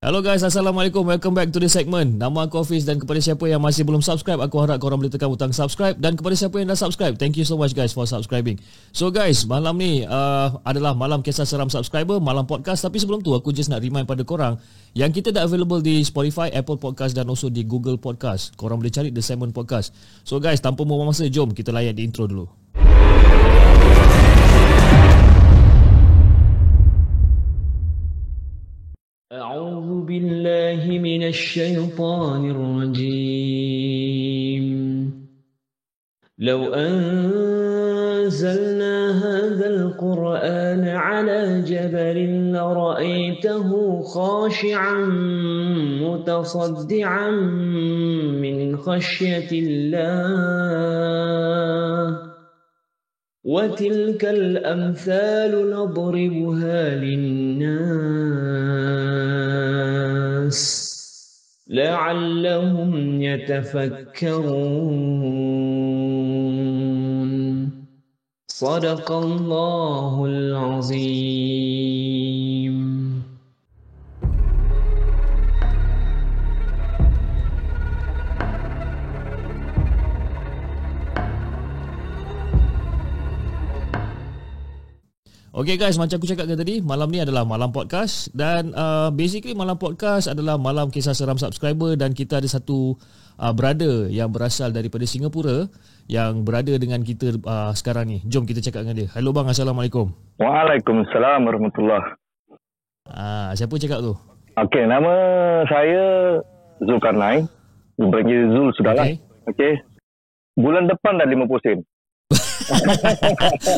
Hello guys, Assalamualaikum. Welcome back to the segment. Nama aku Hafiz dan kepada siapa yang masih belum subscribe, aku harap korang boleh tekan butang subscribe. Dan kepada siapa yang dah subscribe, thank you so much guys for subscribing. So guys, malam ni adalah malam kisah seram subscriber, malam podcast. Tapi sebelum tu aku just nak remind pada korang yang kita dah available di Spotify, Apple Podcast dan also di Google Podcast. Korang boleh cari The Segment Podcast. So guys, tanpa membuang masa, jom kita layan di intro dulu. أعوذ بالله من الشيطان الرجيم لو أنزلنا هذا القرآن على جبل لرأيته خاشعا متصدعا من خشية الله وتلك الأمثال نضربها للناس لعلهم يتفكرون صدق الله العظيم. Okay guys, macam aku cakapkan tadi, malam ni adalah malam podcast. Dan basically malam podcast adalah malam kisah seram subscriber. Dan kita ada satu brother yang berasal daripada Singapura yang berada dengan kita sekarang ni. Jom kita cakap dengan dia. Hello bang, Assalamualaikum. Waalaikumsalam warahmatullahi. Siapa cakap tu? Okay, nama saya Zulkarnain. Bagi Zul sudahlah. Okay. Bulan depan dah 50 sen.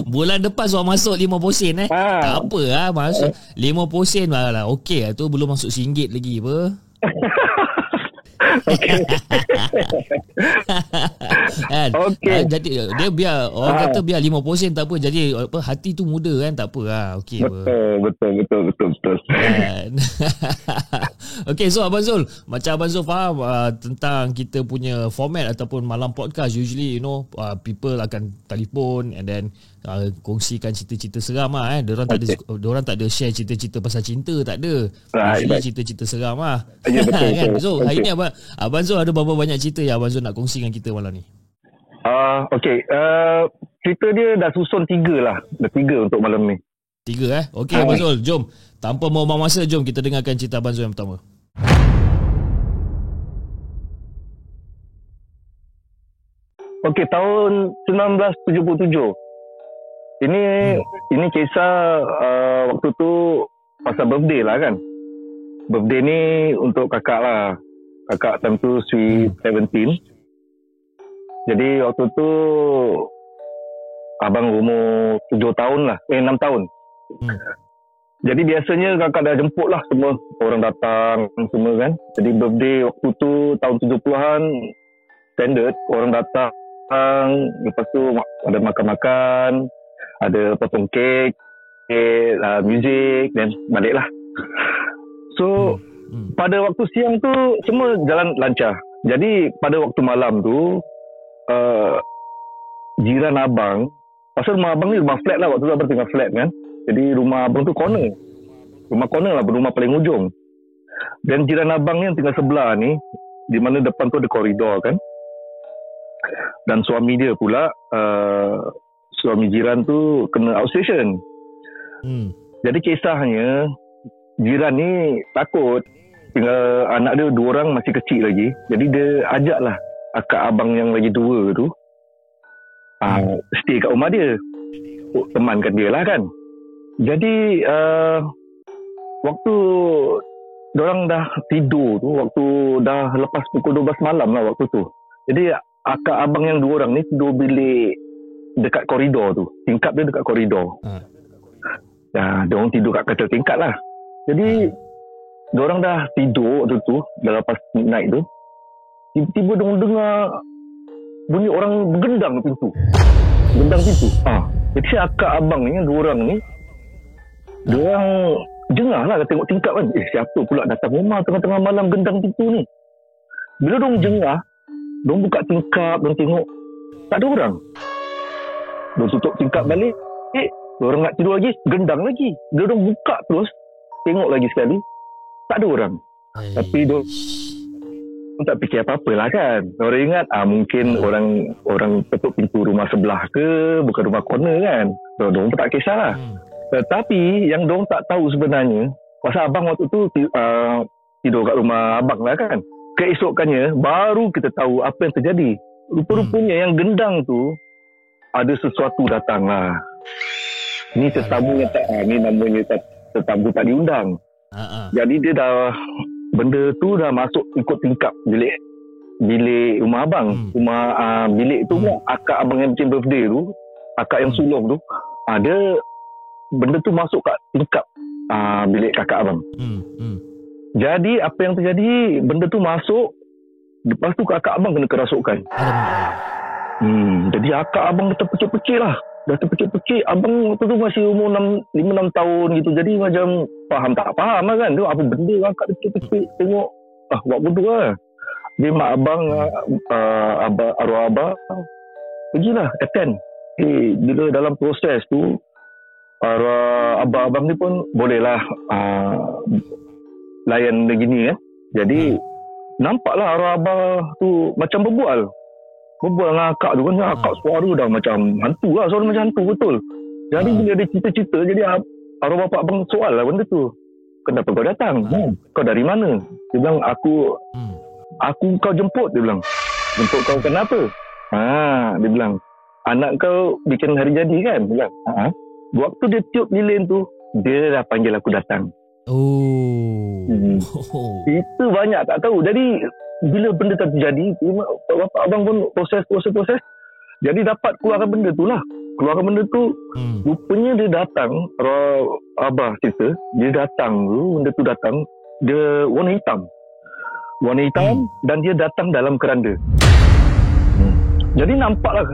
Bulan depan sudah masuk 50 sen Tak apa lah, masuk 50 sen lah. Okey lah tu, belum masuk RM1 lagi apa. Okay. Jadi dia biar orang kata biar 50 sen tak apa, jadi apa, hati tu muda kan, tak apa lah. Okey apa. Betul. Okay, so Abang Zul, macam Abang Zul faham tentang kita punya format ataupun malam podcast, usually people akan telefon and then kongsikan cerita-cerita seram lah. Diorang tak ada share cerita-cerita pasal cinta, tak ada. Usually cerita-cerita seram lah. Ya, betul. Kan? So hari ni Abang Zul ada berapa banyak cerita yang Abang Zul nak kongsi dengan kita malam ni? Okay, cerita dia dah susun 3 lah. Dah 3 untuk malam ni. 3 Okay Abang Zul, jom. Tanpa membuang masa, jom kita dengarkan cerita Abang Zul yang pertama. Okay, tahun 1977. Ini kisah waktu tu pasal birthday lah kan. Birthday ni untuk kakak lah. Kakak time tu sweet 17. Jadi waktu tu abang umur 7 tahun lah. 6 tahun. Jadi biasanya kakak dah jemput lah semua. Orang datang semua kan. Jadi birthday waktu tu tahun 70-an standard. Orang datang. Lepas tu ada makan-makan. Ada potong kek. Muzik. Dan balik lah. So pada waktu siang tu semua jalan lancar. Jadi pada waktu malam tu jiran abang, pasal rumah abang ni rumah flat lah, waktu tu abang tinggal flat kan. Jadi rumah abang tu corner. Rumah corner lah, rumah paling ujung. Dan jiran abang ni yang tinggal sebelah ni, di mana depan tu ada koridor kan. Dan suami dia pula, suami jiran tu kena outstation. Jadi kisahnya, jiran ni takut. Tinggal anak dia 2 orang masih kecil lagi. Jadi dia ajak lah akak abang yang lagi 2 tu stay kat rumah dia. Temankan dia lah kan. Jadi waktu diorang dah tidur tu, waktu dah lepas pukul 12 malam lah waktu tu. Jadi akak abang yang 2 orang ni tidur bilik dekat koridor tu. Tingkap dia dekat koridor. Diorang tidur kat katil tingkat lah. Jadi diorang dah tidur waktu tu, dah lepas midnight tu. Tiba-tiba diorang dengar bunyi orang bergendang pintu. Gendang pintu. Jadi akak abang ni, 2 orang ni, diorang jengah lah tengok tingkap kan. Siapa pula datang rumah tengah-tengah malam gendang pintu ni. Bila diorang jengah, diorang buka tingkap, diorang tengok tak ada orang. Diorang tutup tingkap balik. Diorang nak tidur lagi, gendang lagi. Diorang buka terus, tengok lagi sekali, tak ada orang. Tapi dia tak fikir apa-apa lah kan. Orang ingat mungkin orang ketuk pintu rumah sebelah ke, bukan rumah corner kan. So, diorang pun tak kisahlah. Tetapi yang diorang tak tahu sebenarnya, pasal abang waktu tu tidur kat rumah abang lah kan. Keesokannya baru kita tahu apa yang terjadi. Rupa-rupanya yang gendang tu ada sesuatu datang lah. Ni tetamu yang tak, ni namanya tetamu tak diundang. Jadi dia dah, benda tu dah masuk ikut tingkap bilik rumah abang. Bilik tu akak abang yang bikin birthday tu, akak yang sulung tu, ada benda tu masuk kat tingkap bilik kakak abang. Jadi apa yang terjadi, benda tu masuk, lepas tu kakak abang kena kerasukan. Jadi akak abang dah terpekik-pekik lah. Abang waktu tu masih umur 5-6 tahun gitu. Jadi macam faham tak faham lah kan. Apa benda akak terpekik-pekik. Tengok buat bodoh lah. Dia mak abang, arwah abang, pergilah attend. Bila dalam proses tu, arwah abang ni pun bolehlah layan begini kan. Jadi nampaklah arwah abang tu macam berbual dengan akak tu kan. Akak suara dah macam hantu lah. Suara macam hantu betul. Jadi bila dia cerita-cerita, jadi arwah bapak abang soal lah benda tu. Kenapa kau datang? Kau dari mana? Dia bilang aku kau jemput. Dia bilang, jemput kau kenapa? Dia bilang, anak kau bikin hari jadi kan? Dia bilang, waktu dia tiup lilin tu, dia dah panggil aku datang. Itu banyak tak tahu. Jadi bila benda tak terjadi, bapak abang pun proses. Jadi dapat keluarkan benda tu lah. Keluarkan benda tu, rupanya dia datang, abah cerita, dia datang tu, benda tu datang, dia warna hitam. Dan dia datang dalam keranda. Jadi nampaklah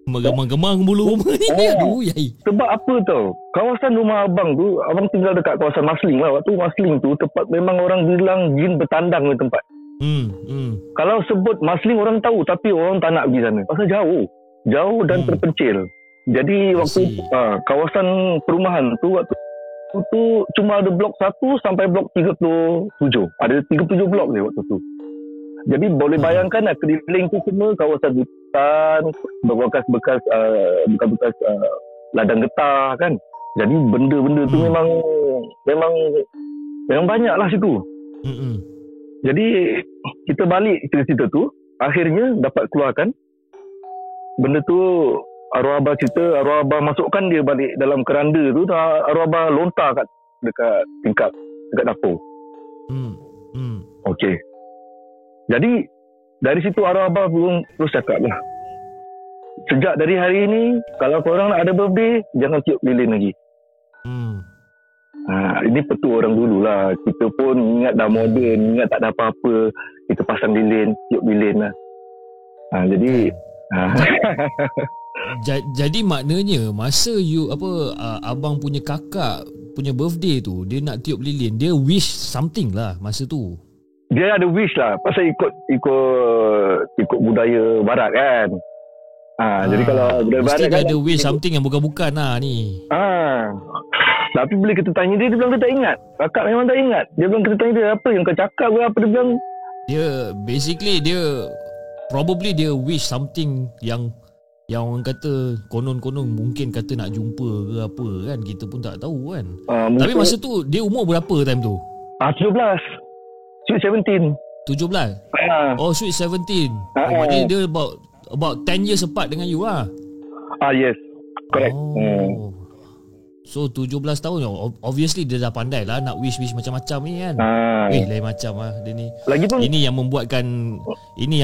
Gemang-gemang bulu rumah ni. Aduh, yai. Sebab apa tau? Kawasan rumah abang tu, abang tinggal dekat kawasan Masling lah. Waktu Masling tu tempat memang orang bilang jin bertandang di tempat. Kalau sebut Masling orang tahu, tapi orang tak nak pergi sana. Pasal jauh dan terpencil. Jadi waktu kawasan perumahan tu, waktu tu cuma ada blok 1 sampai blok 37. Ada 37 blok je waktu tu. Jadi boleh bayangkan lah, keliling tu semua kawasan hutan, bekas-bekas ladang getah kan. Jadi benda-benda tu memang banyak lah situ. Jadi kita balik cerita tu, akhirnya dapat keluarkan benda tu. Arwah abah cerita, arwah abah masukkan dia balik dalam keranda tu, arwah abah lontar dekat tingkap, dekat dapur. Okey. Jadi dari situ arwah abah pun terus cakap lah, sejak dari hari ini, kalau korang nak ada birthday, jangan tiup lilin lagi. Ini petua orang dulu lah. Kita pun ingat dah moden, ingat tak ada apa-apa, kita pasang lilin, tiup lilin lah. Jadi jadi maknanya masa abang punya kakak punya birthday tu, dia nak tiup lilin, dia wish something lah masa tu. Dia ada wish lah, pasal ikut budaya barat kan. Jadi kalau budaya mesti barat dia kan, ada wish something yang bukan-bukan lah ni. Tapi bila kita tanya dia bilang dia tak ingat. Kakak memang tak ingat. Dia bilang, kita tanya dia, apa yang kau cakap ke apa, dia bilang, dia basically probably dia wish something yang orang kata konon-konon mungkin kata nak jumpa ke apa kan, kita pun tak tahu kan. Tapi masa tu dia umur berapa time tu? 17. Sweet 17. 17? Oh, sweet 17. Maknanya dia about 10 years apart dengan you lah. Yes. Correct. So 17 tahun, obviously dia dah pandai lah nak wish macam-macam ni kan. Lain macam lah dia ni. Lagipun ini yang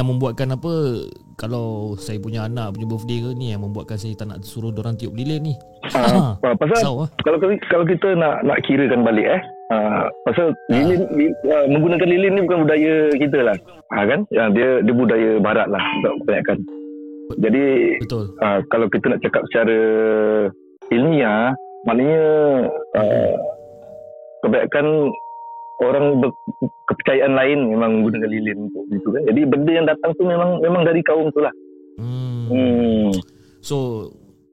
membuatkan apa, kalau saya punya anak punya birthday ke ni, yang membuatkan saya tak nak suruh dorang tiup lilin ni. Pasal kalau kita nak kirakan balik pasal lilin, menggunakan lilin ni bukan budaya kita lah, kan? Dia budaya barat lah kebanyakan. Jadi betul. Kalau kita nak cakap secara ilmiah, maknanya kebanyakan orang kepercayaan lain memang menggunakan lilin untuk itu kan. Jadi benda yang datang tu memang dari kaum tu lah. So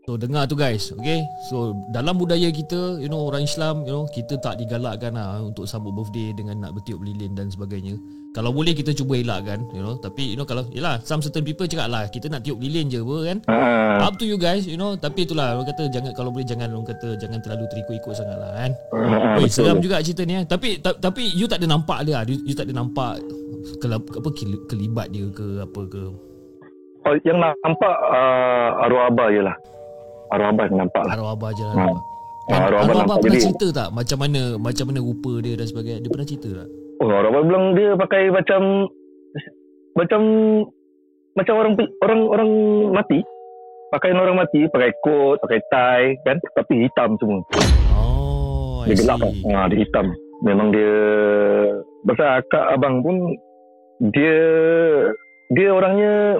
So dengar tu guys, okay. So dalam budaya kita, orang Islam, kita tak digalakkan untuk sambut birthday dengan nak bertiup lilin dan sebagainya. Kalau boleh kita cuba elakkan, tapi kalau some certain people cakap lah kita nak tiup lilin je kan. Up to you guys, tapi itulah orang kata kalau boleh jangan terlalu terikut-ikut sangat lah kan. Seram juga cerita ni tapi you tak ada nampak dia, you tak ada nampak kelibat dia ke apa ke. Oh, yang nampak arwah abah je lah. Arwah abah nampak lah. Arwah abah je lah. Arwah abah pernah cerita tak macam mana rupa dia dan sebagainya? Dia pernah cerita tak? Oh, arwah abah bilang dia pakai macam orang mati. Pakaian orang mati, pakai coat, pakai tie kan, tapi hitam semua. Oh, dia gelap kan. Dia hitam. Memang dia pasal akak abang pun dia orangnya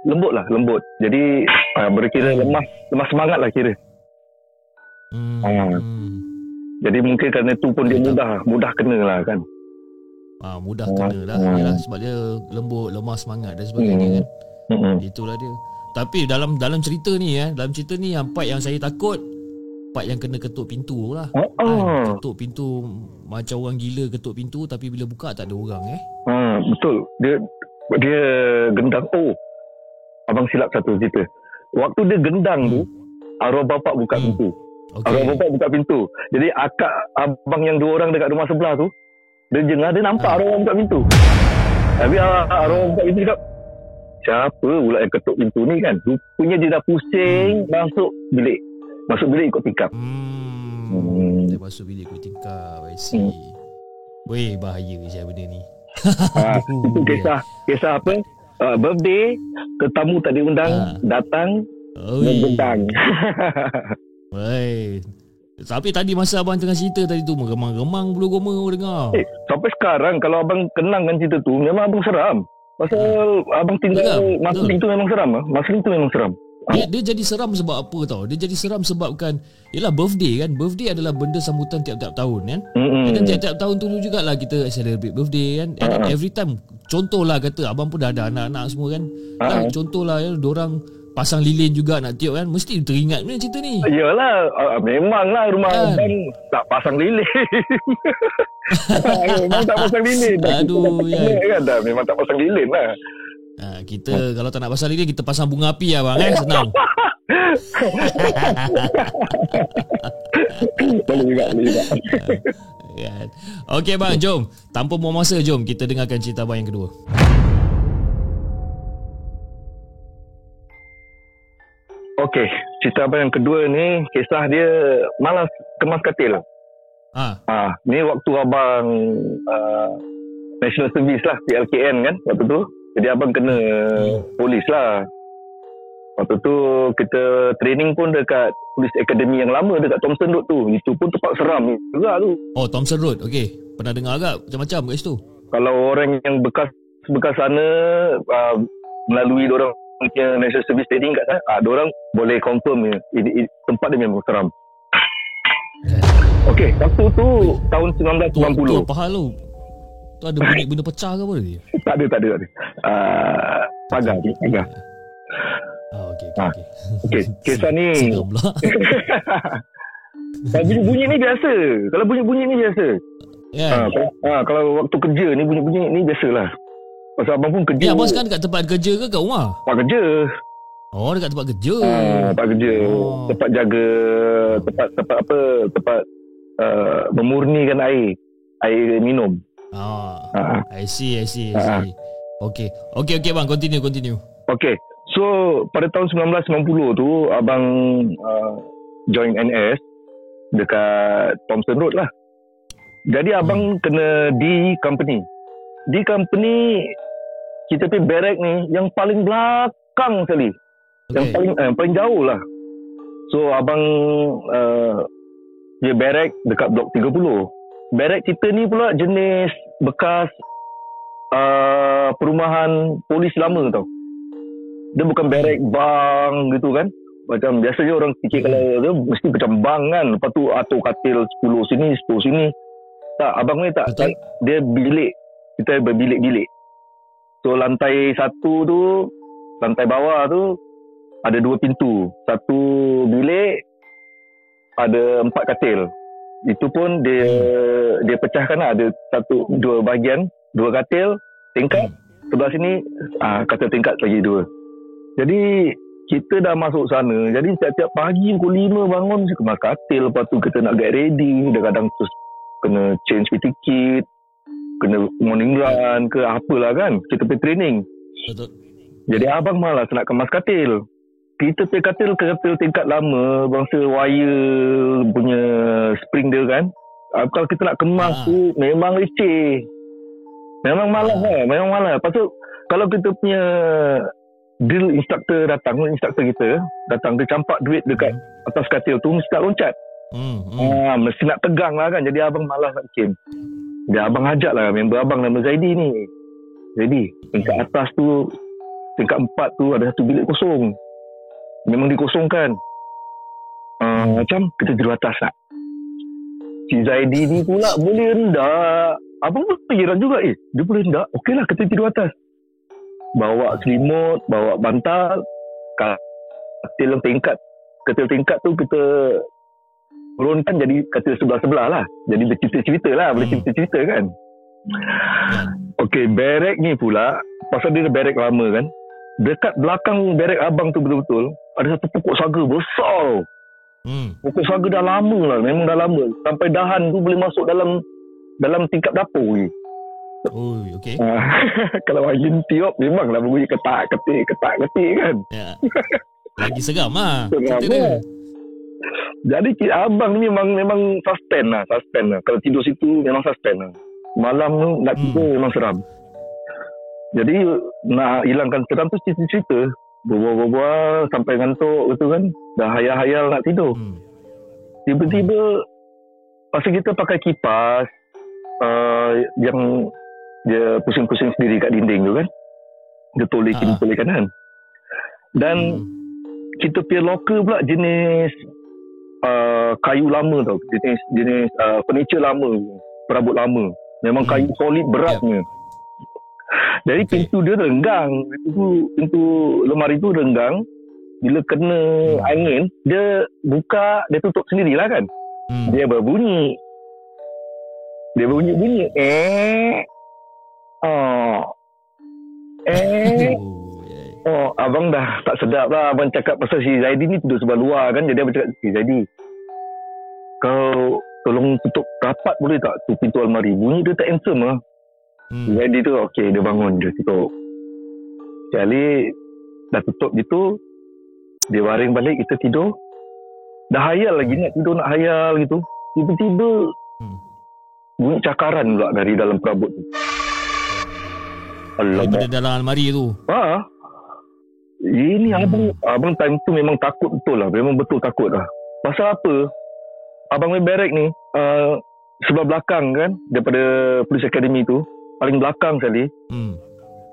lembut. Jadi berkira lemah semangat lah kira. Jadi mungkin kerana tu pun dia mudah kena lah kan. Mudah kena lah. Yalah, sebab dia lembut, lemah semangat dan sebagainya kan. Itulah dia. Tapi dalam cerita ni yang part yang saya takut, part yang kena ketuk pintu lah. Ketuk pintu macam orang gila ketuk pintu, tapi bila buka tak ada orang betul. Dia gendang. Abang silap satu cerita. Waktu dia gendang tu, arwah bapak buka pintu. Arwah bapak buka pintu. Jadi akak abang yang 2 orang dekat rumah sebelah tu, dia jengah, dia nampak arwah buka pintu. Tapi arwah buka pintu cakap, siapa pula yang ketuk pintu ni kan? Rupanya dia dah pusing masuk bilik ikut tingkap. Dia masuk bilik ikut tingkap. I see. Weh, bahaya je benda ni. Itu kisah apa? Birthday, tetamu tak diundang, datang membentang. Tapi tadi masa abang tengah cerita tadi tu, remang-remang bulu goma dengar. Sampai sekarang kalau abang kenangkan cerita tu, memang abang seram. Pasal abang tinggal masa itu memang seram. Masa itu memang seram. Dia jadi seram sebab apa tau? Dia jadi seram sebabkan birthday kan. Birthday adalah benda sambutan tiap-tiap tahun kan. Dan tiap-tiap tahun tu jugalah kita celebrate birthday kan. And every time, contohlah kata abang pun dah ada anak-anak semua kan. Contohlah diorang pasang lilin juga nak tiup kan, mesti teringat punya cerita ni. Yalah, memanglah rumah abang tak pasang lilin. Memang tak pasang lilin. Aduh kan, memang tak pasang lilin lah. Kita kalau tak nak pasang lilin, kita pasang bunga api lah bang, senang. Boleh juga. Okey bang, jom tanpa buang masa, jom kita dengarkan cerita abang yang kedua. Okey, cerita abang yang kedua ni kisah dia malas kemas katil. Ni waktu abang National Service lah, PLKN kan waktu tu. Jadi abang kena polis lah. Waktu tu kita training pun dekat Police Academy yang lama dekat Thomson Road tu. Itu pun tempat seram juga tu. Oh, Thomson Road. Okey. Pernah dengar agak macam-macam kat situ. Kalau orang yang bekas sana melalui diorang punya National Service training kat sana, diorang boleh confirm tempat dia memang seram. Okey, waktu tu tahun 1990. Tu apa hal tu? Tu ada bunyi benda pecah ke apa dia? Tak ada. Pagar. Okey. Kisah ni. Bunyi ni biasa. Kalau bunyi ni biasa. Kalau waktu kerja ni bunyi ni biasalah. Pasal abang pun kerja. Abang sekarang dekat tempat kerja ke kat rumah? Tempat kerja. Oh, dekat tempat kerja. Tempat kerja. Tempat jaga tempat memurnikan air minum. I see. Okay bang, continue. Okay, so pada tahun 1990 tu abang join NS dekat Thomson Road lah. Jadi abang kena di company kita pergi barrack ni yang paling belakang sekali. Yang paling jauh lah. So abang dia barrack dekat blok 30. Barrack kita ni pula jenis bekas perumahan polis lama tau. Dia bukan barrack bang gitu kan. Macam biasanya orang fikir kalau dia mesti macam bang kan. Lepas tu atur katil 10 sini, 10 sini. Tak, abang ni tak. Betul. Dia bilik. Kita berbilik-bilik. So lantai 1 tu, lantai bawah tu ada 2 pintu. Satu bilik ada 4 katil. Itu pun dia pecahkan lah. Ada 2 bahagian, 2 katil, tingkat. Sebelah sini katil tingkat lagi 2. Jadi kita dah masuk sana. Jadi tiap-tiap pagi pukul 5 bangun kemas katil. Lepas tu kita nak get ready. Kadang-kadang terus kena change tiket, kena morning run ke apalah kan. Kita pergi training. Betul. Jadi abang malas nak kemas katil. Kita pergi katil ke katil tingkat lama, bangsa wire punya spring dia kan. Kalau kita nak kemas tu memang leceh. Memang malas lah. Memang malas. Lepas tu kalau kita punya drill instructor datang, instructor kita datang, dia campak duit dekat atas katil tu, mesti nak loncat. Mesti nak tegang lah kan. Jadi abang malas nak bikin. Jadi abang ajak lah member abang nama Zaidi ni. Zaidi, tingkat atas tu, tingkat 4 tu ada satu bilik kosong. Memang dikosongkan. Macam kita tidur atas tak? Si Zaidi ni pula boleh hendak. Abang pun fikiran juga, dia boleh hendak. Okey lah, kita tidur atas. Bawa selimut, bawa bantal, katil tingkat tu kita turunkan jadi katil sebelah-sebelah lah. Jadi bercerita-cerita lah, boleh cerita-cerita kan. Okey, barek ni pula, pasal dia barek lama kan, dekat belakang barek abang tu betul-betul ada satu pokok saga besar. Pokok saga dah lama lah, memang dah lama. Sampai dahan tu boleh masuk dalam tingkap dapur ni. Oh, okey. Kalau angin tiup memanglah bunyi ketak-ketik kan. Ya. Lagi seram lah. Seram lah. Jadi abang ni memang suspend lah. Kalau tidur situ memang suspend lah. Malam tu nak tidur memang seram. Jadi nak hilangkan seram tu cerita-cerita. Berbual-bual sampai ngantuk gitu kan. Dah hayal-hayal nak tidur. Tiba-tiba pasal kita pakai kipas yang dia pusing-pusing sendiri kat dinding tu kan. Dia toleh kiri kanan. Dan kita punya locker pula jenis kayu lama tau. Jenis furniture lama, perabot lama. Memang kayu solid beratnya. Jadi pintu dia renggang. Pintu lemari tu renggang. Bila kena angin, dia buka, dia tutup sendirilah kan. Dia berbunyi. Abang dah tak sedap lah. Abang cakap pasal si Zaidi ni tidur sebelah luar kan. Jadi abang cakap, si Zaidi, kau tolong tutup rapat boleh tak tu pintu almari, bunyi dia tak handsome lah. Zaidi tu okey, dia bangun, dia tutup. Sekali dah tutup gitu, dia baring balik, kita tidur. Dah hayal lagi nak tidur, nak hayal gitu. Tiba-tiba bunyi cakaran pula dari dalam perabot tu. Daripada dalam almari tu. Ini abang time tu memang takut betul lah. Memang betul takut lah. Pasal apa? Abang main barrack ni sebelah belakang kan, daripada Police Academy tu, paling belakang sekali.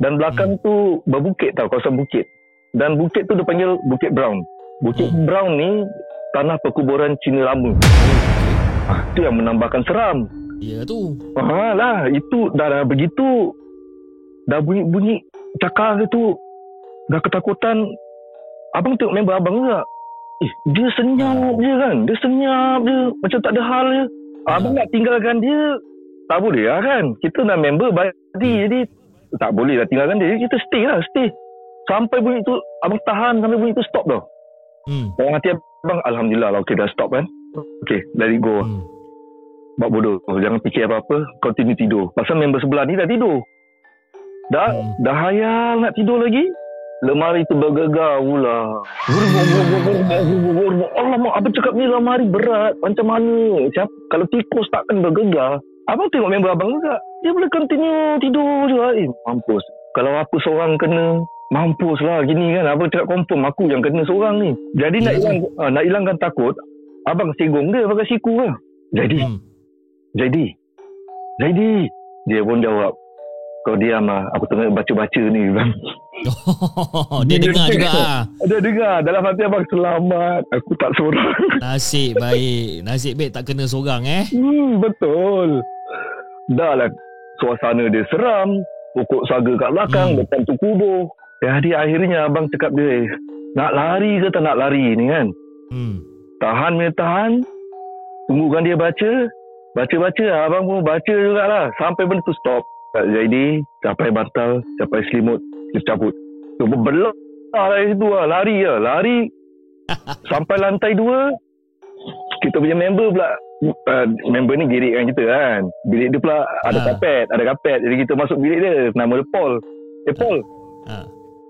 Dan belakang tu berbukit tau, kawasan bukit. Dan bukit tu dia panggil Bukit Brown. Bukit Brown ni tanah perkuburan Cina lama. Itu yang menambahkan seram. Ya tu. Lah, itu dah begitu. Dah bunyi cakar tu. Dah ketakutan. Abang tengok member abang juga. Dia senyap je kan. Dia senyap je. Macam tak ada hal je. Abang nak tinggalkan dia, tak boleh lah kan. Kita nak member body. Jadi tak boleh lah tinggalkan dia. Kita stay lah. Sampai bunyi tu, abang tahan sampai bunyi tu stop tau. Dalam hati abang, Alhamdulillah lah. Okay, dah stop kan. Okay, let it go. Buat bodoh. Jangan fikir apa-apa. Continue tidur. Pasal member sebelah ni dah tidur. Dah hayal nak tidur lagi. Lemari tu bergegar pula. Alamak, abang cakap ni lemari berat. Macam mana? Kalau tikus takkan bergegar. Abang tengok member abang juga. Dia boleh continue tidur juga. Mampus. Kalau aku seorang kena, mampus lah gini kan. Abang cakap confirm aku yang kena seorang ni. Jadi nak hilangkan takut, abang singgung dia pakai siku lah. Zaidi. Dia pun jawab, kau diam lah. Aku tengah baca-baca ni. Dia dengar juga lah. Dia dengar. Dalam hati abang, selamat, aku tak seorang. Nasib baik tak kena seorang Betul. Dah lah suasana dia seram. Pokok saga kat belakang, depan tu kubur. Jadi akhirnya abang cakap dia, nak lari ke tak nak lari ni kan. Tahan. Tunggukan dia baca. Baca, abang pun baca jugalah. Sampai benda tu stop. Jadi, capai bantal, capai selimut, kita cabut. Tu berbelah lah itu lah. Lari. Sampai lantai 2. Kita punya member pula. Member ni girik kan kita kan. Bilik dia pula ada kapet. Jadi kita masuk bilik dia. Nama dia Paul. Paul.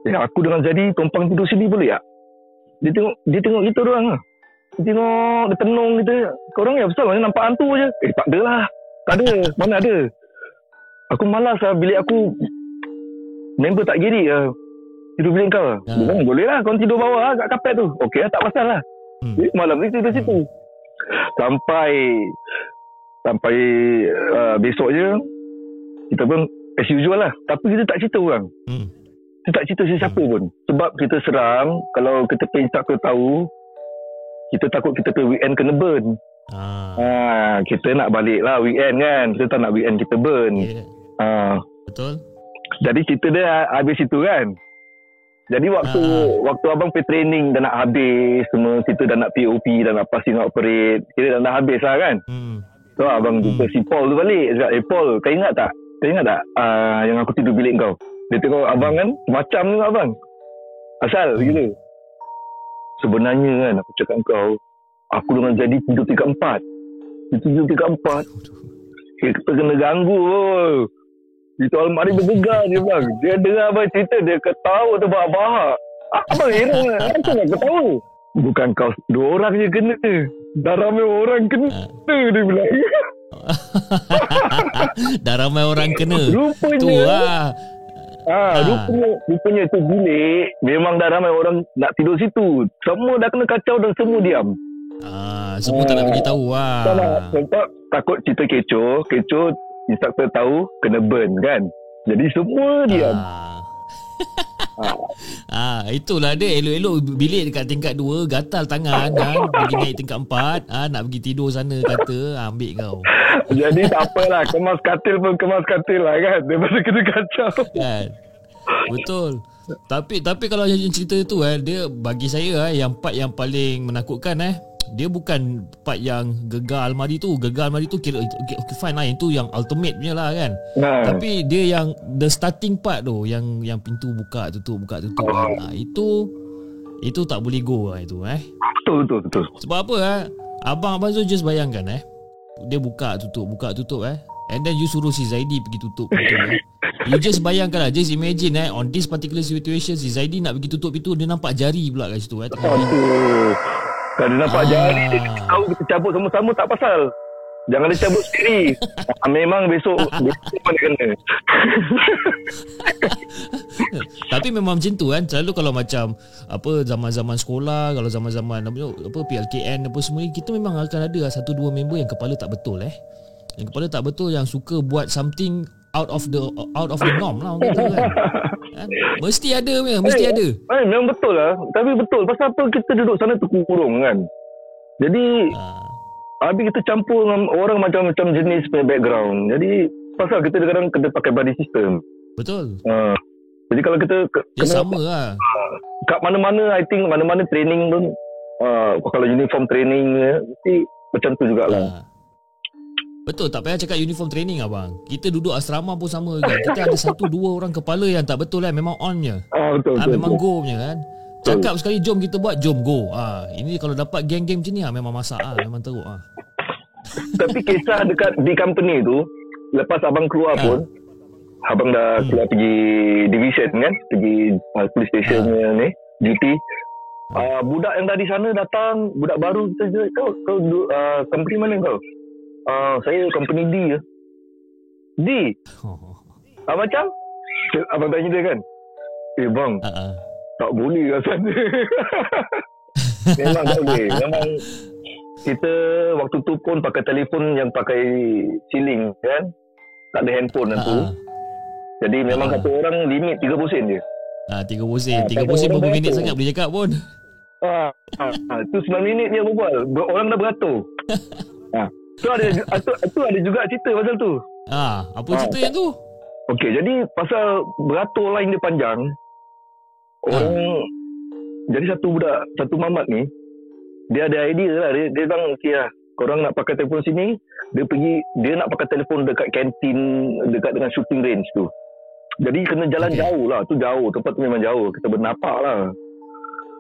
Aku dengan Jadi tumpang tidur sini boleh tak? Dia tengok kita orang lah. Dia tengok, dia tenung kita. Korang ya besar macam nampak hantu je. Tak ada lah. Tak ada. Mana ada? Aku malas lah. Bilik aku member tak girik lah. Tidur bilik kau lah. Boleh lah. Kau tidur bawah lah kat kapet tu. Okey lah, tak pasal lah. Malam ni tidur situ. Sampai besok je kita pun as usual lah. Tapi kita tak cerita orang. Kita tak cerita siapa pun. Sebab kita seram. Kalau kita pay instructor tahu, kita takut kita pay weekend kena burn. Kita nak balik lah weekend kan. Kita tak nak weekend kita burn. Betul. Jadi cerita dia habis situ kan. Jadi waktu abang pergi training dah nak habis, semua kita dah nak POP, dah nak passing out parade, kita dah nak habis lah kan. So abang jumpa si Paul tu balik. Cakap, Paul, kau ingat tak yang aku tidur bilik kau? Dia tengok abang kan, macam ni abang. Asal gila. Sebenarnya kan aku cakap kau, aku dengan Jadi tidur tingkat 4. Tidur tingkat 4. Kita kena ganggu. Itu almari bergegar dia bang. Dia dengar abang cerita, dia ketawa terbahak-bahak. Abang heran lah. Macam nak ketawa? Bukan kau, 2 orang je kena. Dah ramai orang kena, dia bilang. Dah ramai orang kena. Rupanya. Tu lah. Rupanya tu bilik memang dah ramai orang nak tidur situ. Semua dah kena kacau dan semua diam. Semua tak nak beritahu lah. Tak nak. Sebab takut cerita kecoh, instructor tahu kena burn kan. Jadi semua diam. Itulah dia. Elok-elok bilik dekat tingkat 2, gatal tangan kan, pergi naik tingkat 4, nak pergi tidur sana kata, ambil kau. Jadi tak apalah, kemas katil lah kan, daripada kena kacau kan. Betul. Tapi kalau yang cerita tu dia bagi saya yang part yang paling menakutkan dia bukan part yang gegar almari tu. Gegar almari tu kira okay, fine lah, itu yang ultimate punya lah kan. Tapi dia yang the starting part tu, yang pintu buka tutup kan. Itu tak boleh go lah itu. Betul. Sebab apa abang tu just bayangkan dia buka tutup and then you suruh si Zaidi pergi tutup pintu You just bayangkan lah, just imagine on this particular situation, si Zaidi nak pergi tutup pintu, dia nampak jari pula kat situ Kalau dia nampak jari, dia tahu kita cabut sama-sama tak pasal. Jangan dia cabut sendiri. Memang besok mana kena. Tapi memang macam tu kan. Selalu kalau macam zaman-zaman sekolah, kalau zaman-zaman PLKN apa semua ni, kita memang akan ada 1-2 member yang kepala tak betul Yang kepala tak betul, yang suka buat something out of the norm lah orang kata kan. Mesti ada. Memang betul lah. Tapi betul, pasal apa kita duduk sana terkurung kan. Jadi habis kita campur dengan orang macam-macam jenis background. Jadi pasal kita kadang kena pakai buddy system. Betul. Jadi kalau kita sama lah. Kat mana-mana, I think mana-mana training pun kalau uniform training mesti macam tu jugalah. Betul, tak payah cakap uniform training abang. Kita duduk asrama pun sama kan. Kita ada 1-2 orang kepala yang tak betul memang on-nya. Betul. Memang go punya kan. Cakap sekali jom kita buat, jom go. Ini kalau dapat geng-geng macam ni memang masak memang teruk Tapi kisah dekat di company tu, lepas abang keluar pun, abang dah keluar pergi division kan, pergi police station ni, duty. Budak yang dari sana datang, budak baru, kita kau company mana kau? Saya company D je. D? Macam? Abang tanya dia kan, bang, tak boleh kat sana. Memang tak boleh. Memang kita waktu tu pun pakai telefon yang pakai siling kan, tak ada handphone tu. Jadi memang kata orang limit 30 sen je. 30 sen. 30 sen berapa minit sangat boleh cakap pun. Tu 9 minit je berbual. Orang dah beratur. Tu ada juga cerita pasal tu. Apa cerita yang tu? Okey, jadi pasal beratur line dia panjang. Jadi satu mamat ni, dia ada idea lah. Dia bilang, okay lah, korang nak pakai telefon sini, dia nak pakai telefon dekat kantin, dekat dengan shooting range tu. Jadi kena jalan jauh lah. Tu jauh, tempat tu memang jauh. Kita bernapak lah.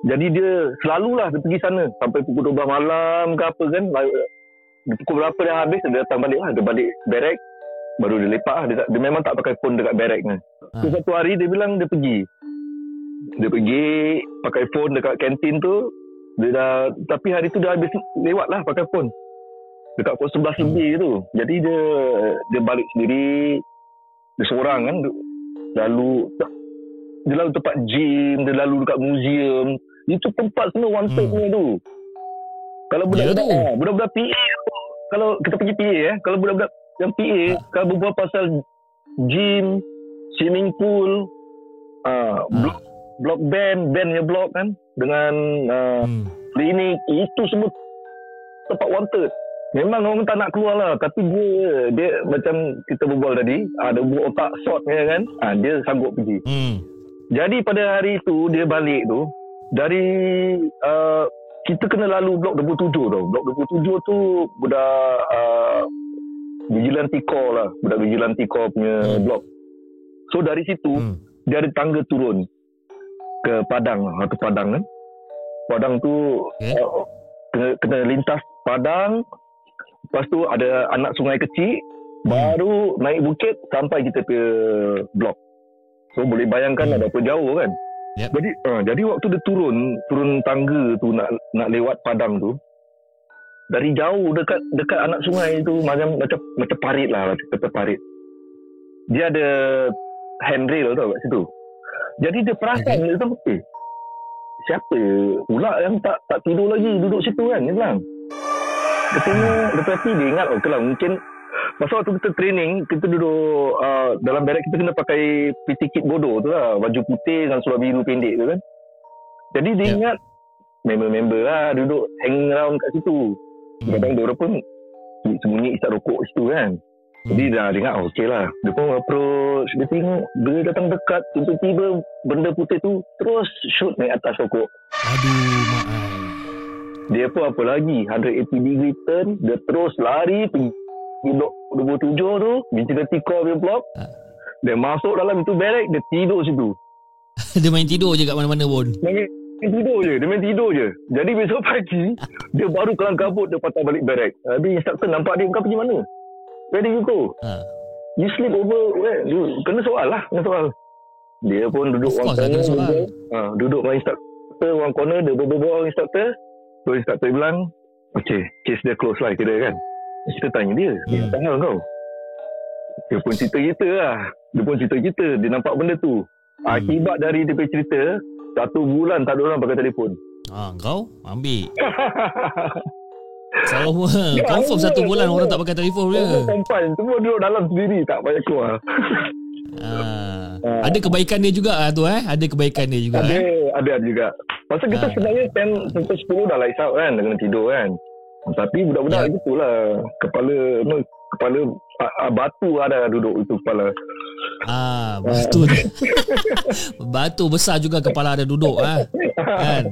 Jadi dia selalulah dia pergi sana. Sampai pukul 12 malam ke apa kan. Pukul berapa dia habis, dia datang balik lah. Dia balik barrack, baru dia lepak lah. Dia memang tak pakai phone dekat barrack ni. So, satu hari dia bilang dia pergi pakai phone dekat kantin tu. Tapi hari tu dia habis lewat lah pakai phone dekat pukul 11 lebih tu. Jadi dia balik sendiri. Dia seorang kan. Dia lalu tempat gym, dia lalu dekat museum. Itu tempat semua wanted punya tu. Kalau budak-budak PA, kalau kita pergi PA kalau budak-budak yang PA kalau berbual pasal gym, swimming pool, blok bandnya blok kan, dengan klinik, itu semua tempat wanted. Memang orang tak nak keluar lah, tapi dia macam kita berbual tadi, ada buat otak short kan, dia sanggup pergi. Jadi pada hari tu dia balik tu, dari kita kena lalu blok 27 tau. Blok 27 tu budak vigilante corps lah, budak vigilante corps punya blok. So dari situ dia ada tangga turun ke Padang, ke Padang kan. Padang tu kena lintas Padang. Lepas tu ada anak sungai kecil, baru naik bukit sampai kita ke blok. So boleh bayangkan ada apa jauh kan. Yep. Jadi waktu dia turun tangga tu nak lewat Padang tu, dari jauh dekat anak sungai tu macam parit lah, kata parit. Dia ada handrail tau kat situ. Jadi dia perasan dia tu, siapa pula yang tak tidur lagi duduk situ kan, dia bilang. Dia tengok, lepas tu dia ingat, lah mungkin pasal waktu kita training, kita duduk dalam barrack, kita kena pakai PT kit bodoh tu lah, baju putih dengan seluar biru pendek tu kan. Jadi dia ingat member-member lah duduk hang around kat situ. Kadang dia pun sembunyi isap rokok situ kan. Jadi dia ingat okey lah. Dia pun approach, dia tengok, dia datang dekat, tiba-tiba benda putih tu terus shoot naik atas rokok. Aduh, maaf. Dia pun apa lagi, 180 degree turn, dia terus lari pergi blok 27 tu, vigilante corps punya blok. Dia masuk dalam itu barrack, dia tidur situ. Dia main tidur je kat mana-mana pun. Dia main tidur je. Jadi besok pagi, dia baru kelang kabut, dia patah balik barrack. Habis instructor nampak dia, kau pergi mana? Where did you go? You sleep over where? Kena soal. Dia pun duduk one corner. Duduk dengan instructor one corner, dia berbual instructor. So instructor bilang, okay, case dia close lah kira kan. Kita tanya dia, apa hal kau? Dia pun cerita-cerita lah. Dia nampak benda tu. Akibat dari dia punya cerita, 1 bulan tak ada orang pakai telefon. Kau ambil. Sama. Confirm 1 bulan orang tak pakai telefon dia. Semua duduk dalam sendiri, tak payah keluar. Ada kebaikan dia juga tu Ada kebaikan dia juga. Ada juga. Pasal kita sebenarnya 10 dah lights out kan, kena tidur kan. Tapi budak-budak gitulah. Kepala batu ada duduk itu kepala. Batu. Batu besar juga kepala ada duduk kan.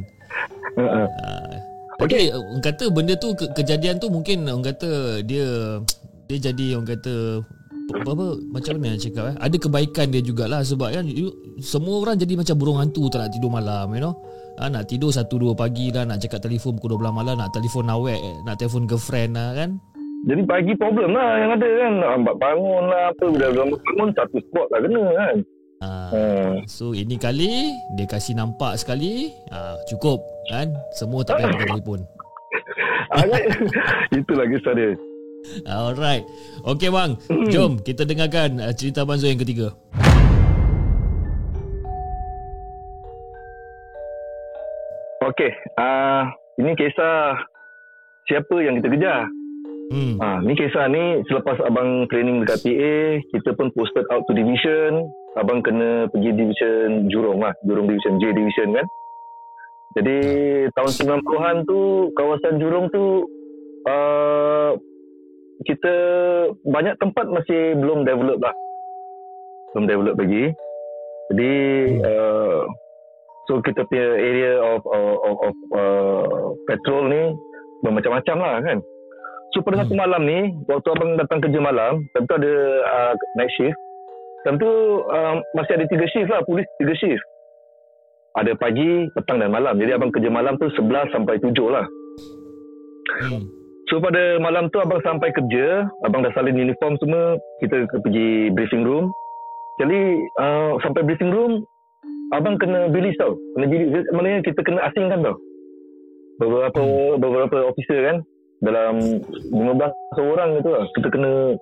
Okay, orang kata benda tu kejadian tu mungkin orang kata dia jadi orang kata apa macam mana nak cakap ada kebaikan dia jugalah sebab kan semua orang jadi macam burung hantu tak nak tidur malam, you know. Nak tidur 1-2 pagi dah, nak cakap telefon pukul 12 malam, nak telefon awek, nak telefon girlfriend lah kan. Jadi pagi problem lah yang ada kan, lambat bangun lah apa, bila bangun satu spot lah kena kan. So ini kali dia kasih nampak sekali, cukup kan, semua tak payah pakai telefon. Itulah kisah dia. Alright. Okay bang, jom kita dengarkan cerita Abang Zul yang ketiga. Okay, ini kisah siapa yang kita kejar. Ni kisah ni selepas abang training dekat PA, kita pun posted out to division. Abang kena pergi division Jurong lah, Jurong division, J division kan. Jadi tahun 90-an tu kawasan Jurong tu kita banyak tempat masih belum develop lah, belum develop lagi. Jadi So kita punya area of patrol ni bermacam-macam lah kan. So pada satu malam ni, waktu abang datang kerja malam, tentu ada night shift. Tentu masih ada 3 shift lah, polis 3 shift. Ada pagi, petang dan malam. Jadi abang kerja malam tu 11 sampai 7 lah. So pada malam tu abang sampai kerja, abang dah salin uniform semua, kita pergi briefing room. Jadi sampai briefing room, abang kena bilis tau. Kena bilis, maknanya kita kena asingkan tau. Beberapa officer kan, dalam 15 orang itu lah, kita kena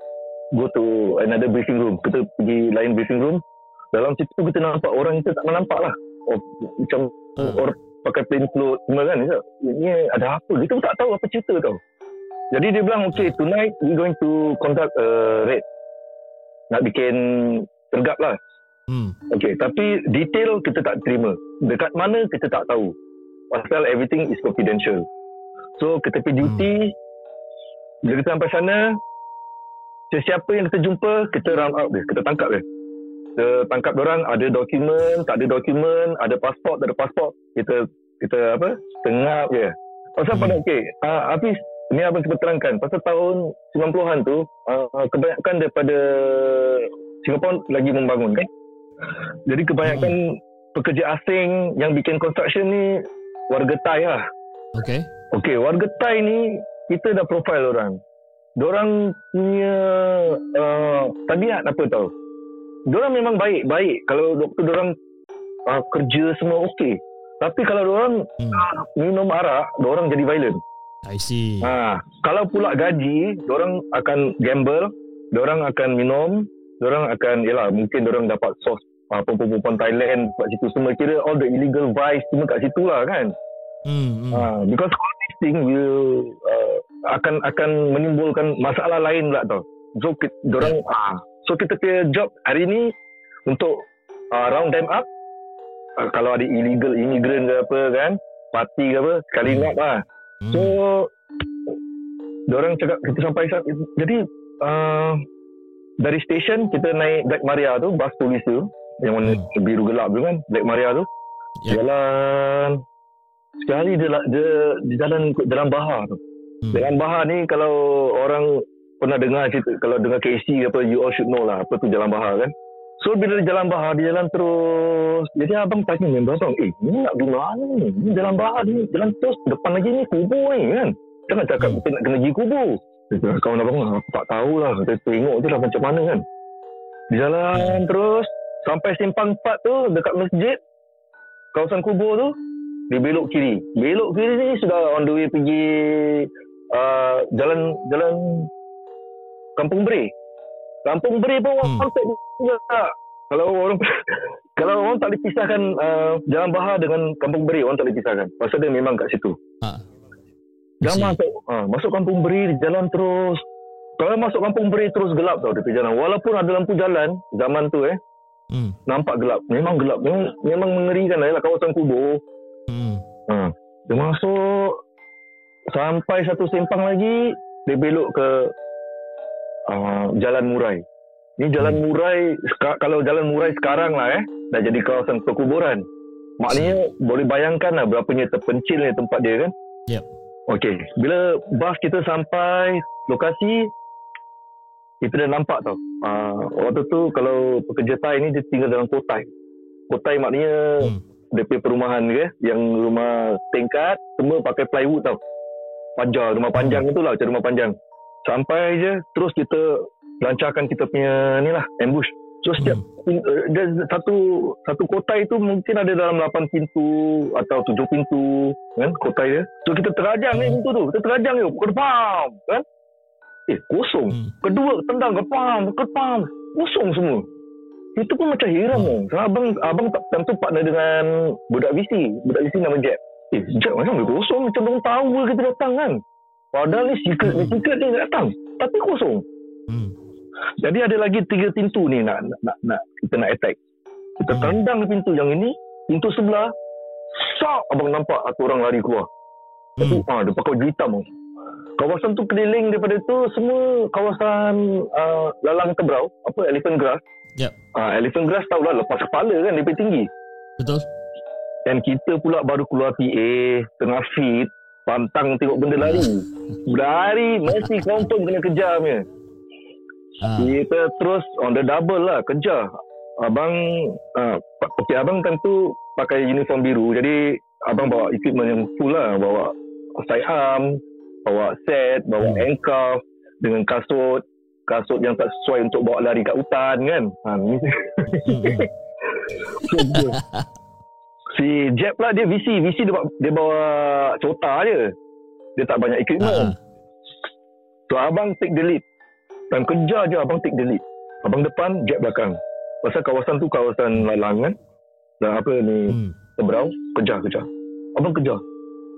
go to another briefing room. Kita pergi lain briefing room. Dalam situ kita nampak orang kita tak nampak lah. Macam orang pakai plain clothes semua kan. Ini ada apa? Kita pun tak tahu apa cerita tau. Jadi dia bilang, okay, tonight we going to conduct a raid. Nak bikin sergap lah. Okay, tapi detail kita tak terima. Dekat mana kita tak tahu. Pasal everything is confidential. So kita pergi duty. Bila kita sampai sana, sesiapa yang kita jumpa, kita round up dia. Kita tangkap dia. Kita tangkap diorang, ada dokumen, tak ada dokumen, ada pasport, tak ada pasport. Kita apa? Tengap je. Pasal pada Hafiz, ni abang cuba terangkan. Pasal tahun 90-an tu, kebanyakan daripada Singapura lagi membangun kan. Jadi kebanyakan pekerja asing yang bikin construction ni warga Thai lah. Okay, warga Thai ni kita dah profile orang. Diorang punya tabiat apa tau. Diorang memang baik. Kalau doktor diorang kerja semua okey. Tapi kalau diorang minum arak, diorang jadi violent. I see. Kalau pula gaji, diorang akan gamble, diorang akan minum, diorang akan, mungkin diorang dapat source perempuan Thailand kat situ semua. Kira all the illegal vice semua kat situ lah kan. Because all these things will akan menimbulkan masalah lain pula tau. So diorang so kita punya job hari ni untuk round them up. Kalau ada illegal immigrant ke apa kan, parti ke apa, sekali nak lah. So diorang cakap kita sampai. Jadi dari stesen kita naik Black Maria tu, bas polis tu yang warna biru gelap tu kan, Black Maria tu. Jalan sekali dia jalan Bahar tu. Jalan Bahar ni kalau orang pernah dengar cerita, kalau dengar KC apa, you all should know lah apa tu Jalan Bahar kan. So bila dia Jalan Bahar, dia jalan terus. Jadi abang tanya member abang, ni nak pergi mana ni? Ni Jalan Bahar ni, jalan terus, depan lagi ni kubur ni kan. Jangan cakap kita nak kena pergi kubur. Kawan abang, aku tak tahulah. Kita tengok je lah macam mana kan. Dia jalan terus, sampai simpang 4 tu, dekat masjid, kawasan kubur tu, dia belok kiri. Belok kiri ni sudah on the way pergi jalan Kampung Beri. Kampung Beri pun orang juga tak. Kalau orang tak dipisahkan Jalan Bahar dengan Kampung Beri, orang tak dipisahkan. Pasal dia memang kat situ. Dah masuk Kampung Beri, jalan terus. Kalau masuk Kampung Beri terus gelap tau dia jalan. Walaupun ada lampu jalan zaman tu nampak gelap. Memang gelap. Memang mengerikan lah kawasan kubur. Dia masuk sampai satu simpang lagi, dia belok ke Jalan Murai. Ni Jalan Murai, kalau Jalan Murai sekarang lah dah jadi kawasan perkuburan. Maknanya boleh bayangkan lah berapanya terpencil ni tempat dia kan. Okey, bila bas kita sampai lokasi, kita dah nampak tau. Waktu tu kalau pekerja Thai ni dia tinggal dalam kotai. Kotai maknanya dia punya perumahan ke, yang rumah tingkat semua pakai plywood tau. Panjang, rumah panjang itulah, macam rumah panjang. Sampai je, terus kita lancarkan kita punya ni lah, ambush. So setiap satu kotai tu mungkin ada dalam 8 pintu atau 7 pintu kan, kotai dia. So kita terajang pintu tu, kita terajang je, kepam kan. Kosong. Kedua tendang kepam, kosong semua. Itu pun macam heran so, abang tentu partner dengan budak VC nama Jack. Jack macam dia kosong, macam orang tahu kita datang kan. Padahal ni secret ni datang, tapi kosong. Jadi ada lagi 3 pintu ni nak kita nak attack. Kita tendang pintu yang ini, pintu sebelah. Abang nampak satu orang lari keluar. Dia pakai baju hitam. Kawasan tu keliling daripada tu semua kawasan lalang tebrau, apa elephant grass. Elephant grass tahulah lepas kepala kan, lebih tinggi. Betul. And kita pula baru keluar PA, tengah fit, pantang tengok benda lari. Berlari, mesti confirm kena kejar punya. Kita terus on the double lah, kejar. Abang tentu pakai uniform biru, jadi abang bawa equipment yang full lah. Bawa side arm, bawa set, bawa handcuff, dengan kasut yang tak sesuai untuk bawa lari kat hutan kan. Si Jeb lah, dia VC dia bawa cota je, dia tak banyak equipment. So abang take the lead dan kejar je, abang take the lead. Abang depan, Jeb belakang. Pasal kawasan tu kawasan lalang kan, dan apa ni, Tebrau. Kejar abang kejar.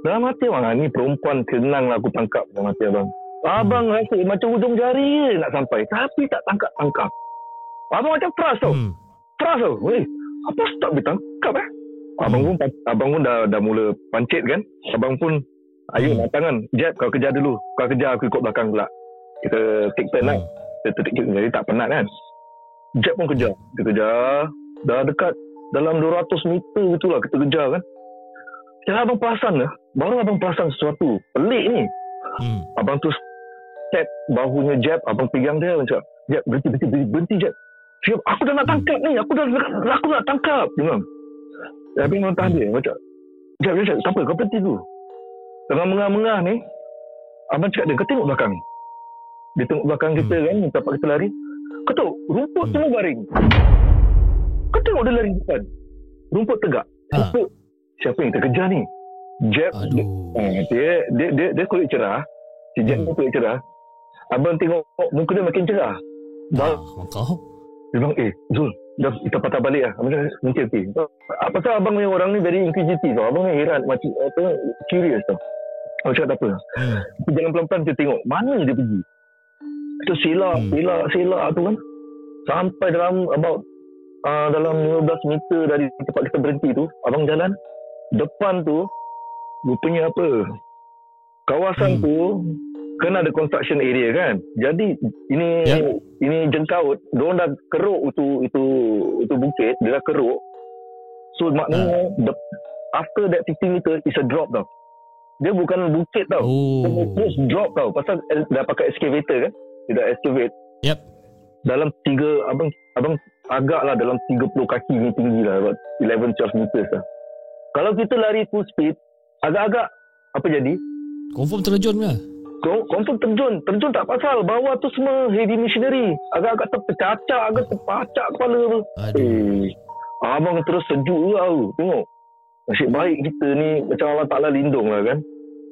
Dalam hati abang, ni perempuan senang lah aku tangkap. Dalam hati abang, abang rasa macam ujung jari je nak sampai, tapi tak tangkap. Abang macam trust tau. Apa tak boleh tangkap Abang pun dah mula pancit kan. Abang pun ayo nak tangan, Jeb kau kejar dulu, kau kejar aku ikut belakang pula. Kita take turn lah. Kita take turn, jadi tak penat kan. Jeb pun kejar. Dia kejar dah dekat dalam 200 meter gitulah kita kejar kan. Setelah abang perasan lah, baru abang perasan sesuatu pelik ni. Abang tu step bahunya Jeb, abang pegang dia macam, Jeb berhenti Jeb. Jeb, aku dah nak tangkap ni, aku nak tangkap. Memang. Tapi memang tahan dia macam, Jeb, tak apa, kau berhenti dulu. Tengah mengah-mengah ni, abang cakap dia, kau tengok belakang. Dia tengok belakang kita kan, tempat kita lari. Kau tahu, rumput semua baring. Kau tengok dia lari depan. Rumput tegak. Siapa yang kita kejar ni? Jeb. Dia kulit cerah. Si Jeb kulit cerah. Abang tengok muka dia makin cerah. Dia bilang, Zul, dah kita patah balik lah. Mungkin okay. Pasal abang ni orang ni very inquisitive tau. Abang ni heran, macam curious tau. Abang cakap tak apa. Jangan pelan-pelan kita tengok mana dia pergi. Kita selak tu kan. Sampai dalam dalam 15 meter dari tempat kita berhenti tu, abang jalan. Depan tu rupanya apa, kawasan tu kena ada construction area kan. Jadi ini jengkaut, diorang dah keruk itu bukit, dia dah keruk. So maknanya after that 15 meter is a drop tau. Dia bukan bukit tau. Terus drop tau. Pasal dah pakai excavator kan. Dia dah excavate. Dalam 3, abang agaklah dalam 30 kaki ni tinggi lah, about 11-12 meters lah. Kalau kita lari full speed, agak-agak apa jadi? Confirm terjun lah. Confirm terjun tak pasal. Bawah tu semua heavy machinery. Agak-agak terpecah-cacak, agak terpacak kepala tu. Abang terus sejuk tau. Tengok, nasib baik kita ni macam Allah Ta'ala lindung lah kan.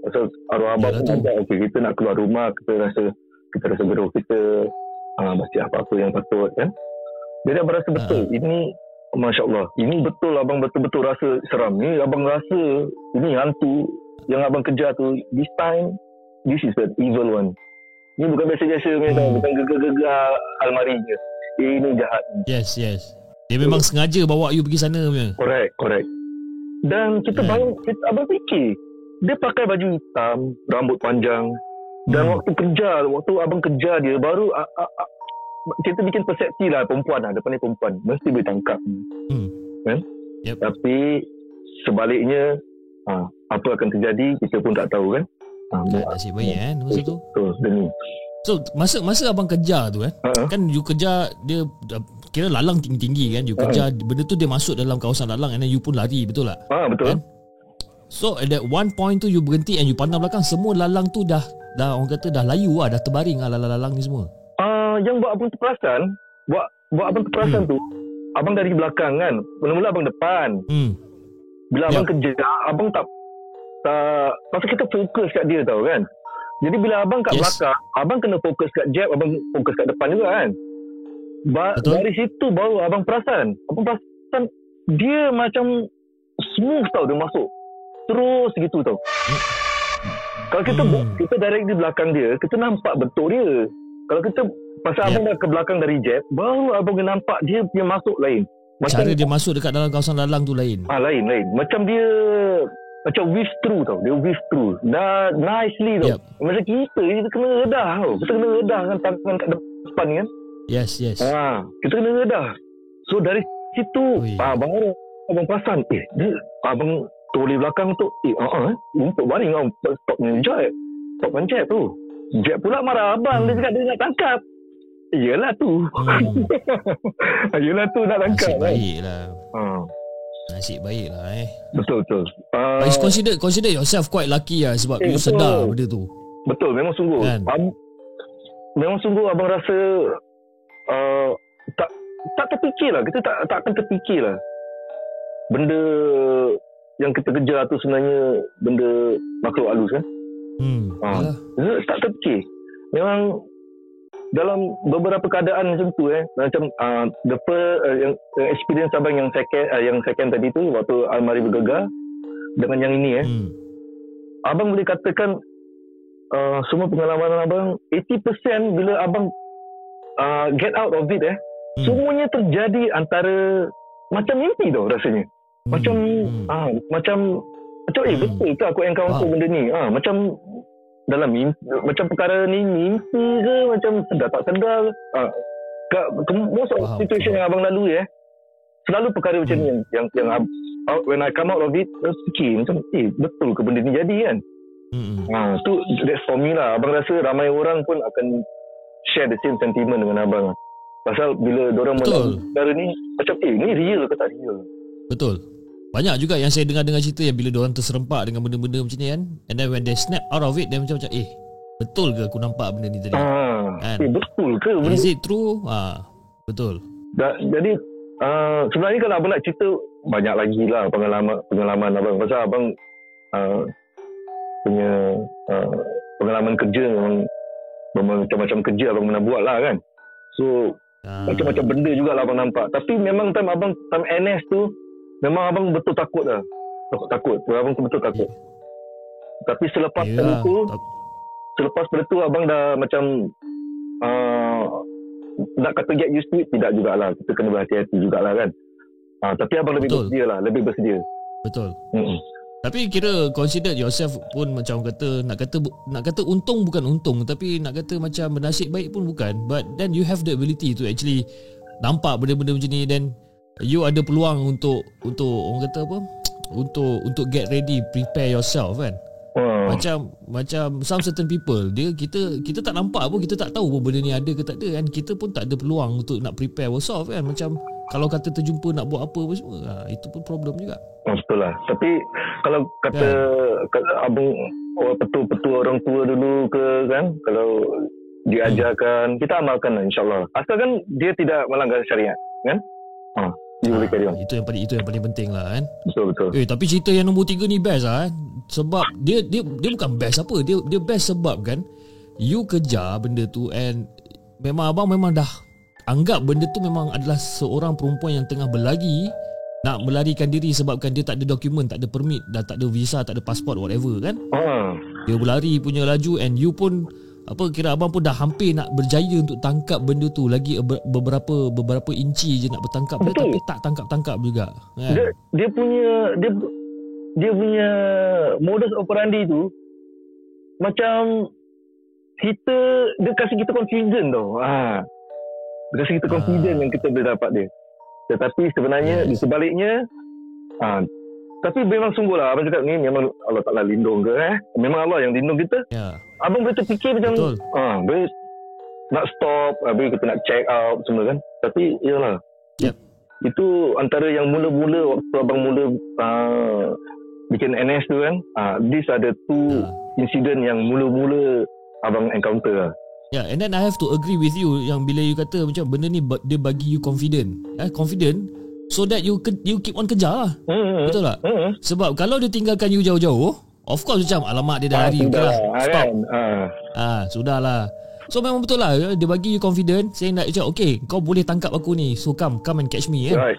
Pasal arwah abang pun agak okay, kita nak keluar rumah, kita rasa geruh, kita mesti apa-apa yang patut kan. Dia dah berasa betul. Ini Masya Allah, ini betul abang betul-betul rasa seram. Ni abang rasa ini hantu yang abang kejar tu. This time, this is the evil one. Ni bukan biasa-biasa bukan gegar-gegar almari je. Ini jahat. Yes. Dia memang sengaja bawa you pergi sana punya. Correct. Dan kita abang fikir, dia pakai baju hitam, rambut panjang. Dan waktu abang kejar dia, baru kita bikin persepsi lah perempuan lah, depan ni perempuan mesti boleh tangkap kan? Tapi sebaliknya apa akan terjadi kita pun tak tahu kan. Nasib baik kan masa tu. Betul. So masa abang kejar tu kan you kejar dia, kira lalang tinggi-tinggi kan, you kejar benda tu, dia masuk dalam kawasan lalang, and then you pun lari, betul tak? Betul kan? So at that one point tu you berhenti and you pandang belakang, semua lalang tu dah orang kata dah layu lah, dah terbaring lah lalang ni semua. Yang buat abang terperasan tu, abang dari belakang kan. Mula-mula abang depan. Bila abang kejar, abang tak pasal kita fokus kat dia tau kan. Jadi bila abang kat belakang, abang kena fokus kat Jeb, abang fokus kat depan juga kan. Dari situ baru abang perasan. Abang perasan dia macam smooth tau, dia masuk terus gitu tau. Kalau kita direct di belakang dia, kita nampak betul dia. Kalau kita pasal abang dah ke belakang dari Jeb, baru abang nampak dia masuk lain. Cara dia masuk dekat dalam kawasan lalang tu lain. Lain. Macam dia macam weave through tau. Dia weave through. Dah nicely tau. Macam kita kena redah tau. Kita kena redah kan tangan kat depan kan. Yes. Kita kena redah. So dari situ baru abang perasan, dia abang troli belakang tu, untuk baring stop jet. Stop jet tu. Jet pula marah abang, dia cakap dia nak tangkap. Yelah tu. Yelah tu nak tangkap. Nasib baik lah. Nasib baik lah Betul. But it's consider yourself quite lucky lah, sebab you sedar benda tu. Betul, memang sungguh kan? Memang sungguh abang rasa tak terfikir lah. Kita tak akan terfikir lah benda yang kita kejar tu sebenarnya benda makhluk halus kan. Tak terfikir. Memang dalam beberapa keadaan macam tu macam the first yang experience abang yang second tadi tu waktu almari bergegar dengan yang ini abang boleh katakan semua pengalaman abang 80% bila abang get out of it semuanya terjadi antara macam mimpi tau rasanya. Macam betul ke aku encounter benda ni? Macam dalam mimpi, macam perkara ni mimpi ke, macam sedar tak sedar. Most of situation yang abang lalui selalu perkara macam ni yang when I come out of it, fikir macam betul ke benda ni jadi kan? Tu that's for me lah. Abang rasa ramai orang pun akan share the same sentiment dengan abang. Pasal bila diorang melalui perkara ni macam ni real ke tak real? Betul. Banyak juga yang saya dengar cerita yang bila diorang terserempak dengan benda-benda macam ni kan, and then when they snap out of it, dia macam betul ke aku nampak benda ni tadi? Kan? Betul ke benda? Is it true? Betul. Jadi sebenarnya kalau abang nak cerita banyak lagi lah pengalaman abang. Pasal abang punya pengalaman kerja memang macam-macam kerja abang pernah buat lah kan. So macam-macam benda jugalah abang nampak. Tapi memang time NS tu memang abang betul takut lah. Takut. Abang betul takut. Tapi selepas tu abang dah macam nak kata get used to it, tidak jugalah. Kita kena berhati-hati jugalah kan. Tapi abang lebih bersedia. Betul. Tapi kira consider yourself pun macam nak kata untung bukan untung, tapi nak kata macam bernasib baik pun bukan. But then you have the ability to actually nampak benda-benda macam ni, then you ada peluang untuk orang kata apa? Untuk get ready, prepare yourself kan. Macam some certain people, kita tak nampak pun, kita tak tahu pun benda ni ada ke tak ada kan. Kita pun tak ada peluang untuk nak prepare ourselves kan. Macam kalau kata terjumpa nak buat apa semua, itu pun problem juga. Betul lah. Tapi kalau kata abang petua orang tua dulu ke kan, kalau diajarkan, kita amalkan lah insyaAllah. Asalkan dia tidak melanggar syariat kan. Dia boleh carry on. Itu yang paling penting lah kan. Betul. Tapi cerita yang nombor 3 ni best lah sebab dia bukan best apa, dia best sebab kan you kejar benda tu, and abang memang dah anggap benda tu memang adalah seorang perempuan yang tengah berlari nak melarikan diri sebabkan dia tak ada dokumen, tak ada permit, dah tak ada visa, tak ada pasport, whatever kan. Dia berlari punya laju, and you pun abang pun dah hampir nak berjaya untuk tangkap benda tu, lagi beberapa inci je nak bertangkap dia, tapi tak tangkap juga kan? Dia punya modus operandi tu macam dia kasih kita confident tau. Dia kasih kita confident yang kita boleh dapat dia. Tetapi sebenarnya di sebaliknya tapi memang sungguh lah abang cakap ni memang Allah Ta'ala lindung ke memang Allah yang lindung kita. Abang boleh terfikir macam boleh nak stop, boleh kita nak check out semua kan. Tapi iyalah itu antara yang mula-mula waktu abang mula bikin NS tu kan. These are the two insiden yang mula-mula abang encounter lah. And then I have to agree with you yang bila you kata macam benda ni dia bagi you confident so that you keep on kejar lah. Betul tak? Sebab kalau dia tinggalkan you jauh-jauh, of course macam alamak dia dah lari, stop kan? Sudahlah. So memang betul lah, dia bagi you confident, saying that okay, kau boleh tangkap aku ni, so come and catch me Right.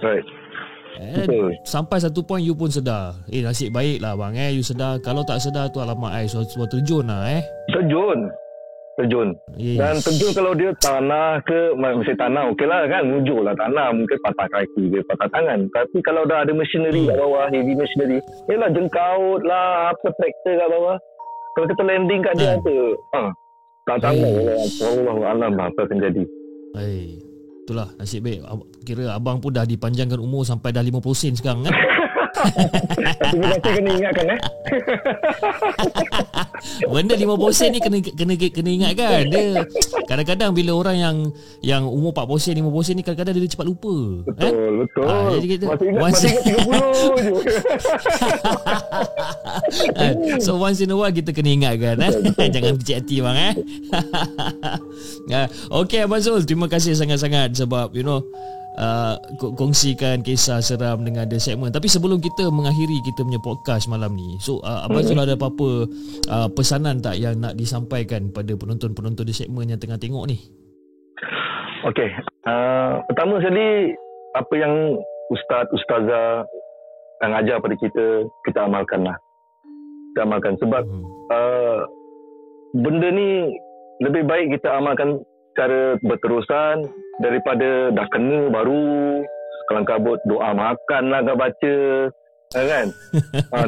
And sampai satu point you pun sedar, nasib baik lah bang you sedar. Kalau tak sedar tu alamak suatu terjun lah terjun. Dan terjun kalau dia tanah ke, mesti tanah okey lah kan, mujur lah tanah, mungkin patah kaki ke, patah tangan. Tapi kalau dah ada machinery kat bawah, heavy machinery, yelah jengkaut lah, traktor kat bawah, kalau kita landing kat dia tu tak tahu Allah alam apa akan jadi. Itulah nasib baik. Kira abang pun dah dipanjangkan umur sampai dah 50 sen sekarang kan. Terima kasih kena ingatkan Benda 50 sen ni kena ingatkan. Dia kadang-kadang bila orang yang umur 40 sen 50 sen ni kadang-kadang dia cepat lupa. Betul. Jadi kita Masih ingat 30 je. So once in a while kita kena ingatkan. Jangan kecil hati bang. Okay Abang Zul, terima kasih sangat-sangat sebab kongsikan kisah seram dengan The Segment. Tapi sebelum kita mengakhiri kita punya podcast malam ni, so Abang Zul ada apa-apa pesanan tak yang nak disampaikan pada penonton-penonton The Segment yang tengah tengok ni? Okey, pertama sekali apa yang ustazah yang ajar pada kita amalkanlah. Kita amalkan sebab benda ni lebih baik kita amalkan secara berterusan daripada dah kena baru kelang kabut doa makan lah kau baca kan.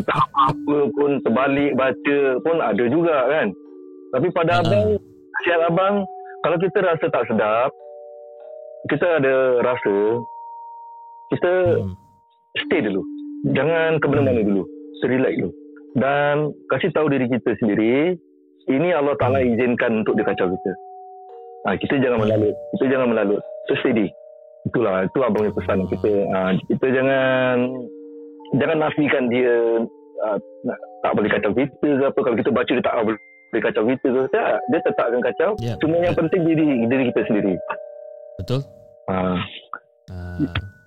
Tak apa pun terbalik baca pun ada juga kan. Tapi pada abang, nasihat abang, kalau kita rasa tak sedap, kita ada rasa, kita stay dulu, jangan ke mana-mana dulu, relax dulu dan kasih tahu diri kita sendiri ini Allah Ta'ala izinkan untuk dia kacau kita. Kita jangan melalut, so steady. Itu abang punya pesan kita. Kita jangan nafikan dia tak boleh kacau kita ke apa. Kalau kita baca dia tak boleh kacau kita ke, dia tetap akan kacau. Cuma yang penting diri kita sendiri. Betul.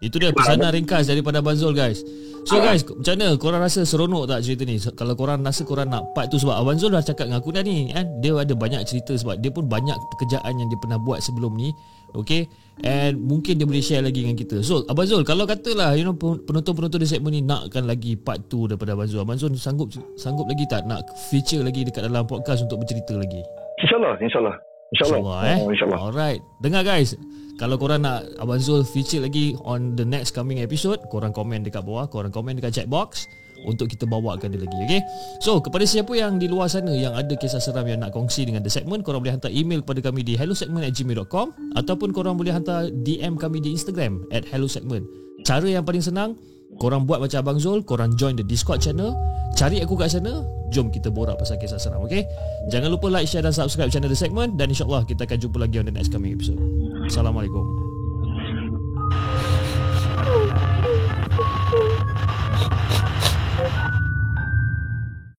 Itu dia pesanan ringkas daripada Abang Zul guys. So guys, macam mana korang rasa seronok tak cerita ni? Kalau korang rasa korang nak part tu, sebab Abang Zul dah cakap dengan aku dah ni kan, dia ada banyak cerita sebab dia pun banyak pekerjaan yang dia pernah buat sebelum ni. Okay, and mungkin dia boleh share lagi dengan kita. So Abang Zul, kalau katalah penonton-penonton di segmen ni nakkan lagi part 2 daripada Abang Zul, Abang Zul sanggup lagi tak nak feature lagi dekat dalam podcast untuk bercerita lagi? InsyaAllah. Alright. Dengar guys, kalau korang nak Abang Zul feature lagi on the next coming episode, korang komen dekat bawah, korang komen dekat chat box untuk kita bawakan dia lagi. Okay, so kepada siapa yang di luar sana yang ada kisah seram yang nak kongsi dengan The Segment, korang boleh hantar email pada kami di hellosegment@gmail.com ataupun korang boleh hantar DM kami di Instagram @hellosegment. Cara yang paling senang, korang buat macam Abang Zul, korang join the Discord channel, cari aku kat sana, jom kita borak pasal kisah seram. Okay, jangan lupa like, share dan subscribe channel The Segment, dan insyaAllah kita akan jumpa lagi on the next coming episode. Assalamualaikum.